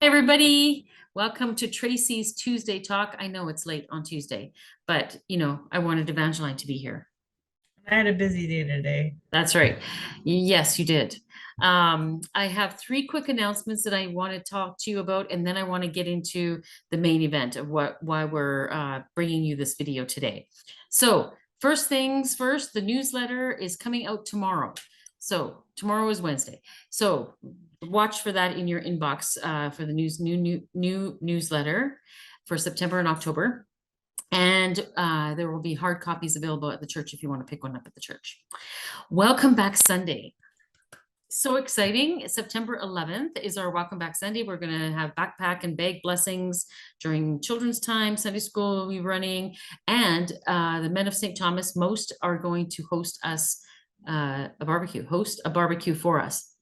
Hi, everybody. Welcome to Tracy's Tuesday Talk. I know it's late on Tuesday, but I wanted Evangeline to be here. I had a busy day today. That's right. Yes, you did. I have three quick announcements that I want to talk to you about, and then I want to get into the main event of why we're bringing you this video today. So, first things first, the newsletter is coming out tomorrow. So tomorrow is Wednesday. So watch for that in your inbox for the new newsletter for September and October. And there will be hard copies available at the church if you want to pick one up at the church. Welcome back Sunday. So exciting. September 11th is our Welcome Back Sunday. We're going to have backpack and bag blessings during children's time. Sunday school will be running. And the Men of St. Thomas, most are going to host us host a barbecue for us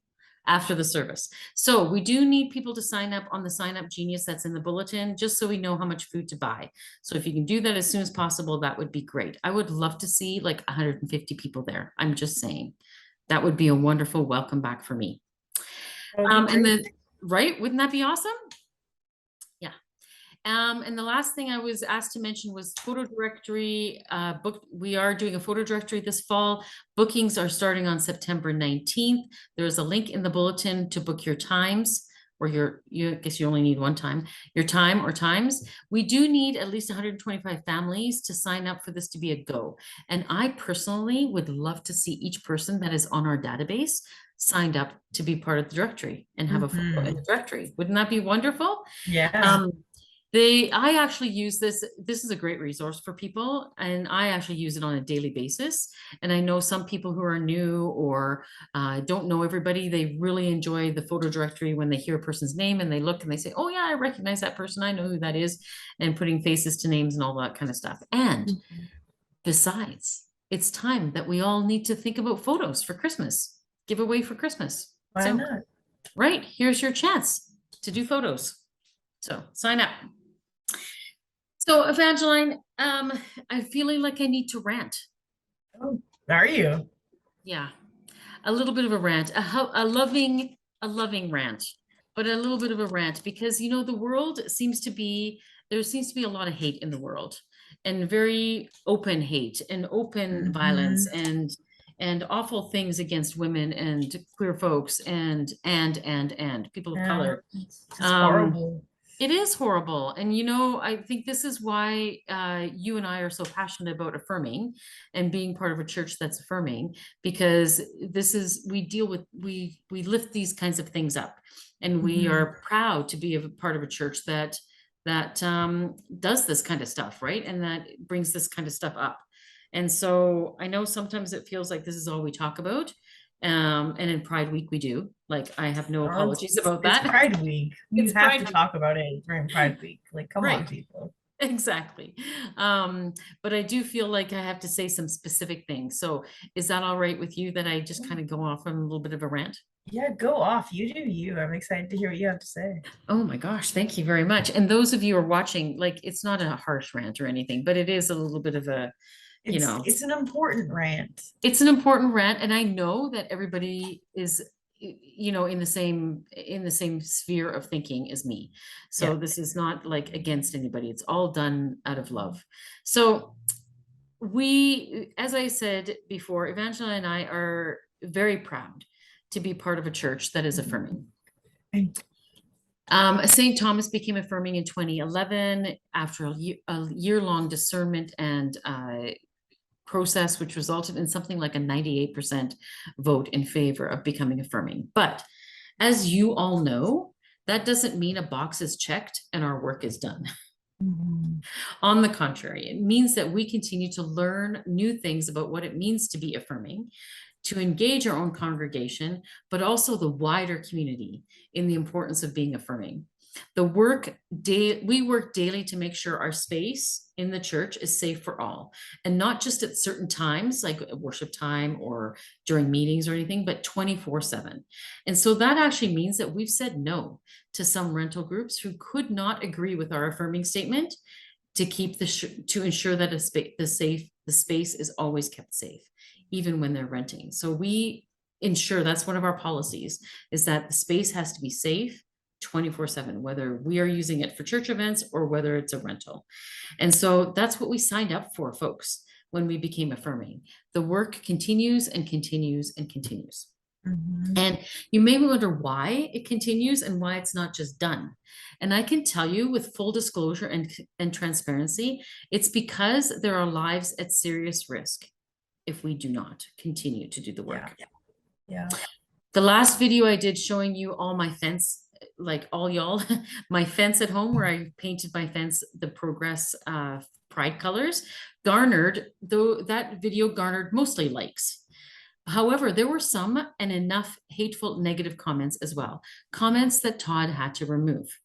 after the service. So we do need people to sign up on the Sign Up Genius that's in the bulletin, just so we know how much food to buy. So if you can do that as soon as possible, that would be great. I would love to see like 150 people there. I'm just saying. That would be a wonderful welcome back for me. That would be And great. then, right, wouldn't that be awesome? Yeah. And the last thing I was asked to mention was photo directory book. We are doing a photo directory this fall. Bookings are starting on September 19th. There's a link in the bulletin to book your times, or I guess you only need one time, your time or times. We do need at least 125 families to sign up for this to be a go. And I personally would love to see each person that is on our database signed up to be part of the directory and have a photo in the directory. Wouldn't that be wonderful? Yeah. Um, I actually use this. This is a great resource for people, and I actually use it on a daily basis. And I know some people who are new or don't know everybody, they really enjoy the photo directory when they hear a person's name and they look and they say, oh, yeah, I recognize that person. I know who that is, and putting faces to names and all that kind of stuff. And Mhm. besides, it's time that we all need to think about photos for Christmas, giveaway for Christmas. Why So, not? right, here's your chance to do photos. So sign up. So Evangeline, I'm feeling like I need to rant. Oh, are you? Yeah, a little bit of a rant, a loving rant, but a little bit of a rant because the world seems to be there seems to be a lot of hate in the world, and very open hate and open violence Hmm. and awful things against women and queer folks and people of Yeah, color. it's just Um, horrible. It is horrible. And, I think this is why you and I are so passionate about affirming and being part of a church that's affirming, because we lift these kinds of things up. And we Hmm. are proud to be a part of a church that does this kind of stuff, right? And that brings this kind of stuff up. And so I know sometimes it feels like this is all we talk about. And in Pride Week, we do. Like, I have no Oh, apologies about it's that. Pride Week. You It's have Pride to Week. talk about it during Pride Week. Like, come on, Right. people. Exactly. But I do feel like I have to say some specific things. So is that all right with you that I just kind of go off on a little bit of a rant? Yeah, go off. You do you. I'm excited to hear what you have to say. Oh my gosh, thank you very much. And those of you who are watching, like, it's not a harsh rant or anything, but it is a little bit of a, you It's know, it's an important rant. it's an important rant. And I know that everybody is, in the same sphere of thinking as me. Yeah. So this is not like against anybody. It's all done out of love. So as I said before, Evangeline and I are very proud to be part of a church that is Mhm. affirming. And St. Thomas became affirming in 2011 after a year-long discernment and process, which resulted in something like a 98% vote in favor of becoming affirming. But as you all know, that doesn't mean a box is checked and our work is done. Mhm. On the contrary, it means that we continue to learn new things about what it means to be affirming, to engage our own congregation, but also the wider community in the importance of being affirming. We work daily to make sure our space in the church is safe for all, and not just at certain times like worship time or during meetings or anything, but 24/7. And so that actually means that we've said no to some rental groups who could not agree with our affirming statement, to ensure that the space is always kept safe, even when they're renting. So we ensure that's one of our policies, is that the space has to be safe 24/7, whether we are using it for church events or whether it's a rental. And so that's what we signed up for, folks, when we became Affirming. The work continues and continues and continues. Mhm. And you may wonder why it continues and why it's not just done. And I can tell you with full disclosure and transparency, it's because there are lives at serious risk if we do not continue to do the Yeah. work. Yeah. The last video I did showing you all my fence, like all y'all, my fence at home where I painted my fence, the Progress Pride colors, that video garnered mostly likes. However, there were some and enough hateful negative comments as well, comments that Todd had to remove.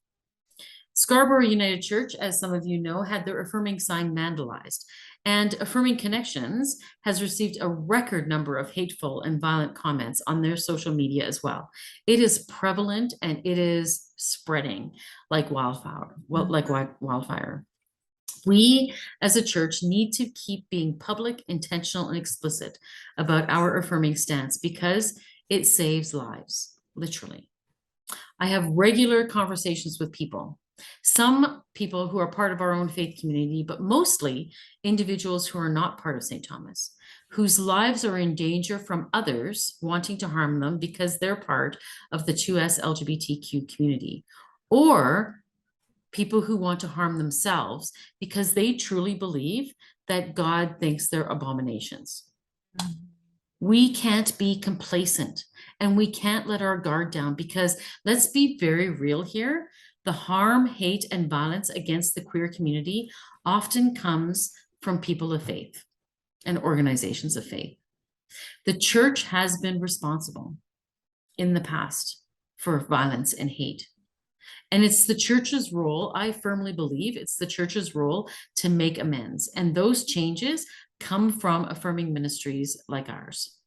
Scarborough United Church, as some of you know, had their Affirming sign vandalized, and Affirming Connections has received a record number of hateful and violent comments on their social media as well. It is prevalent and it is spreading like wildfire. Wildfire. We as a church need to keep being public, intentional, and explicit about our affirming stance because it saves lives, literally. I have regular conversations with people, some people who are part of our own faith community, but mostly individuals who are not part of St. Thomas, whose lives are in danger from others wanting to harm them because they're part of the 2S LGBTQ community, or people who want to harm themselves because they truly believe that God thinks they're abominations. We can't be complacent and we can't let our guard down because let's be very real here. The harm, hate, and violence against the queer community often comes from people of faith and organizations of faith. The church has been responsible in the past for violence and hate. And it's the church's role, I firmly believe, it's the church's role to make amends. And those changes come from affirming ministries like ours.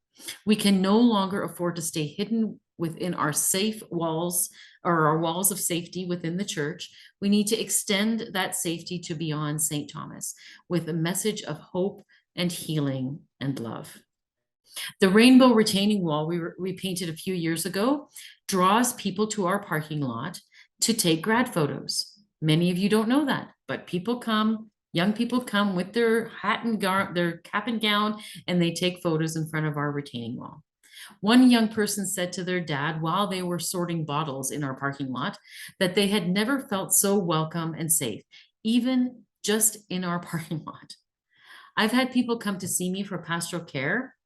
We can no longer afford to stay hidden within our safe walls or our walls of safety within the church. We need to extend that safety to beyond St. Thomas with a message of hope and healing and love. The rainbow retaining wall we painted a few years ago draws people to our parking lot to take grad photos. Many of you don't know that, but people come, young people come with their hat and their cap and gown, and they take photos in front of our retaining wall. One young person said to their dad while they were sorting bottles in our parking lot that they had never felt so welcome and safe, even just in our parking lot. I've had people come to see me for pastoral care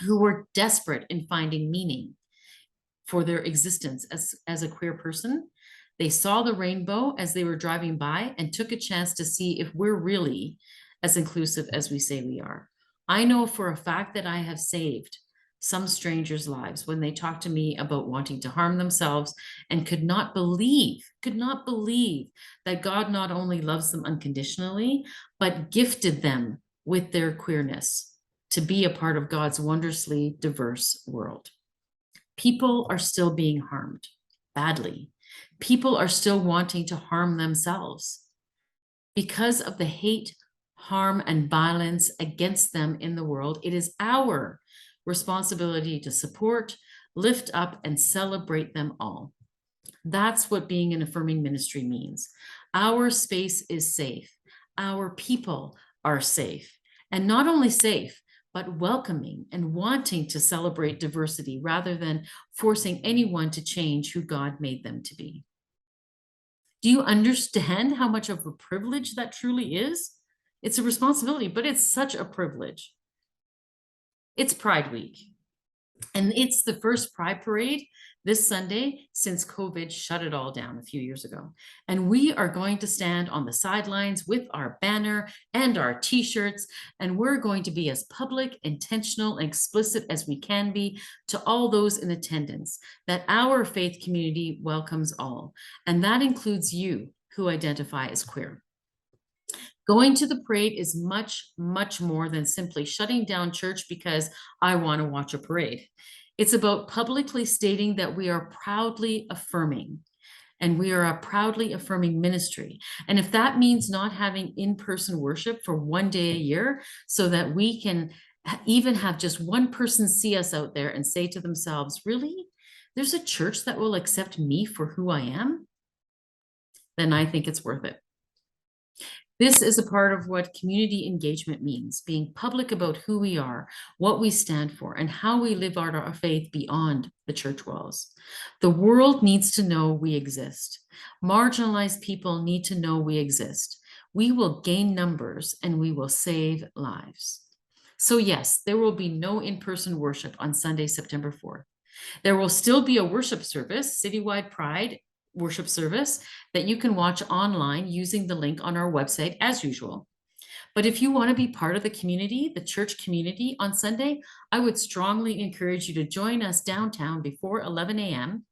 who were desperate in finding meaning for their existence as a queer person. They saw the rainbow as they were driving by and took a chance to see if we're really as inclusive as we say we are. I know for a fact that I have saved some strangers' lives when they talked to me about wanting to harm themselves and could not believe that God not only loves them unconditionally, but gifted them with their queerness to be a part of God's wondrously diverse world. People are still being harmed badly. People are still wanting to harm themselves because of the hate, harm, and violence against them in the world. It is our responsibility to support, lift up, and celebrate them all. That's what being an affirming ministry means. Our space is safe. Our people are safe. And not only safe, but welcoming and wanting to celebrate diversity rather than forcing anyone to change who God made them to be. Do you understand how much of a privilege that truly is? It's a responsibility, but it's such a privilege. It's Pride Week, and it's the first Pride Parade this Sunday since COVID shut it all down a few years ago. And we are going to stand on the sidelines with our banner and our t-shirts, and we're going to be as public, intentional, and explicit as we can be to all those in attendance that our faith community welcomes all. And that includes you who identify as queer. Going to the parade is much, much more than simply shutting down church because I want to watch a parade. It's about publicly stating that we are proudly affirming, and we are a proudly affirming ministry. And if that means not having in-person worship for one day a year so that we can even have just one person see us out there and say to themselves, really? there's a church that will accept me for who I am, then I think it's worth it. This is a part of what community engagement means, being public about who we are, what we stand for, and how we live out our faith beyond the church walls. The world needs to know we exist. Marginalized people need to know we exist. We will gain numbers and we will save lives. So yes, there will be no in-person worship on Sunday, September 4th. There will still be a worship service, Citywide Pride worship service, that you can watch online using the link on our website as usual. But if you want to be part of the community, the church community on Sunday, I would strongly encourage you to join us downtown before 11 a.m.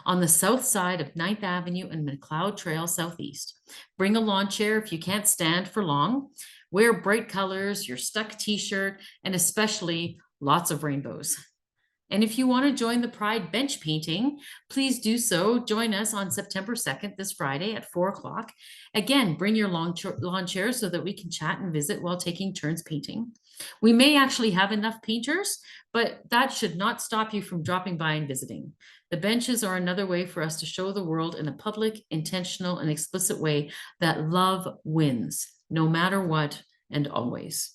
on the south side of 9th Avenue and McLeod Trail Southeast. Bring a lawn chair if you can't stand for long. Wear bright colors, your stuck t-shirt, and especially lots of rainbows. And if you want to join the Pride bench painting, please do so. Join us on September 2nd, this Friday at 4 o'clock. Again, bring your lawn chairs so that we can chat and visit while taking turns painting. We may actually have enough painters, but that should not stop you from dropping by and visiting. The benches are another way for us to show the world in a public, intentional, and explicit way that love wins, no matter what and always.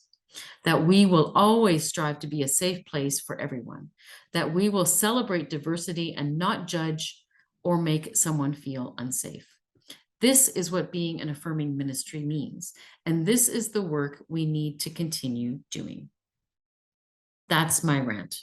That we will always strive to be a safe place for everyone, that we will celebrate diversity and not judge or make someone feel unsafe. This is what being an affirming ministry means, and this is the work we need to continue doing. That's my rant.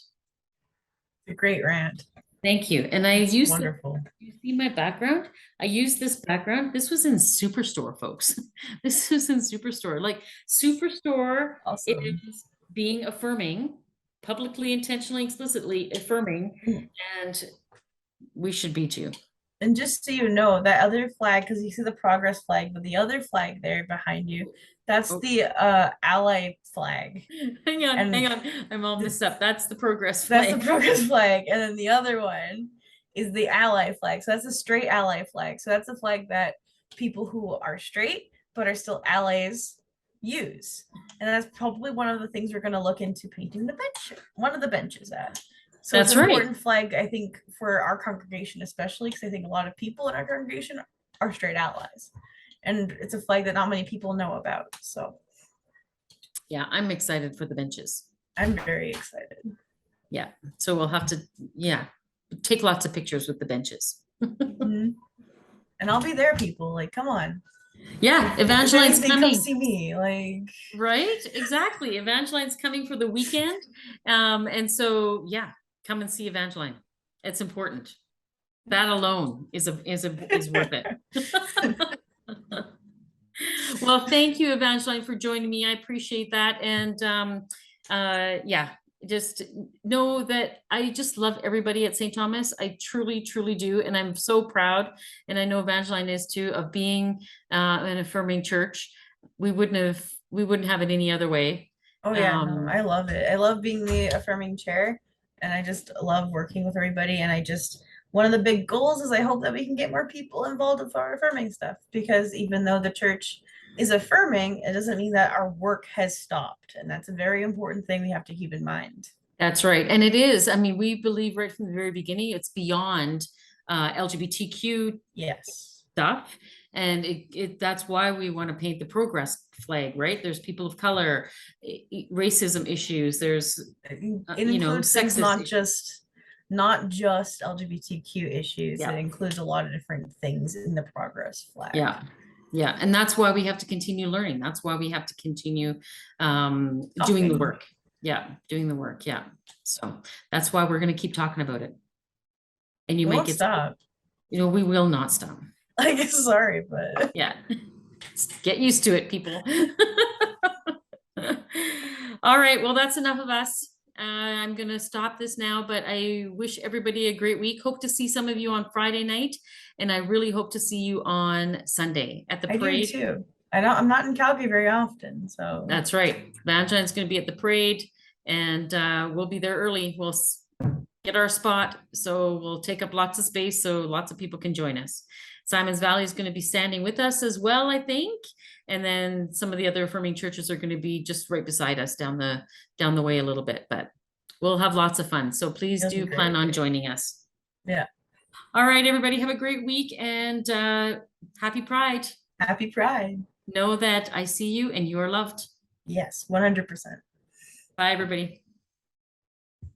A great rant. Thank you. And I used wonderful. You see my background? I used this background. This was in Superstore, folks. This was in Superstore. Like Superstore, Awesome. it is being affirming, publicly, intentionally, explicitly affirming, and we should be too. And just so you know, that other flag, because you see the progress flag, but the other flag there behind you, that's the ally flag. Hang on, And hang on. I'm all messed up. That's the progress flag. That's the progress flag. And then the other one is the ally flag. So that's a straight ally flag. So that's a flag that people who are straight but are still allies use. And that's probably one of the things we're going to look into painting the bench, one of the benches at. So That's it's an right. important flag, I think, for our congregation, especially because I think a lot of people in our congregation are straight allies. And it's a flag that not many people know about. So yeah, I'm excited for the benches. I'm very excited. Yeah. So we'll have to, take lots of pictures with the benches. And I'll be there, people. Like, come on. Yeah, Evangeline's coming. Come see me, like. Right, exactly. Evangeline's coming for the weekend. And so, yeah, come and see Evangeline. It's important. That alone is worth it. Well, thank you, Evangeline, for joining me. I appreciate that. And just know that I just love everybody at St. Thomas. I truly, truly do. And I'm so proud, and I know Evangeline is too, of being an affirming church. We wouldn't have it any other way. Oh yeah, no, I love it. I love being the affirming chair, and I just love working with everybody. And one of the big goals is I hope that we can get more people involved with our affirming stuff, because even though the church is affirming, it doesn't mean that our work has stopped. And that's a very important thing we have to keep in mind. That's right. And it is. I mean, we believe right from the very beginning, it's beyond LGBTQ stuff. And that's why we want to paint the progress flag, right? There's people of color, racism issues. There's, sexist not just LGBTQ issues. It includes a lot of different things in the progress flag. Yeah. Yeah. And that's why we have to continue learning. That's why we have to continue doing the work. Yeah. Doing the work. Yeah. So that's why we're going to keep talking about it. And you might stop. We will not stop. Like, sorry, but yeah. Get used to it, people. All right. Well, that's enough of us. I'm going to stop this now, but I wish everybody a great week. Hope to see some of you on Friday night. And I really hope to see you on Sunday at the parade. I do too. I'm not in Calgary very often, so. That's right. Evangeline's going to be at the parade, and we'll be there early. We'll get our spot, so we'll take up lots of space so lots of people can join us. Simons Valley is going to be standing with us as well, I think. And then some of the other affirming churches are going to be just right beside us down the way a little bit, but we'll have lots of fun. So please do plan on joining us. Yeah. All right, everybody, have a great week and happy Pride. Happy Pride. Know that I see you and you are loved. Yes, 100%. Bye, everybody.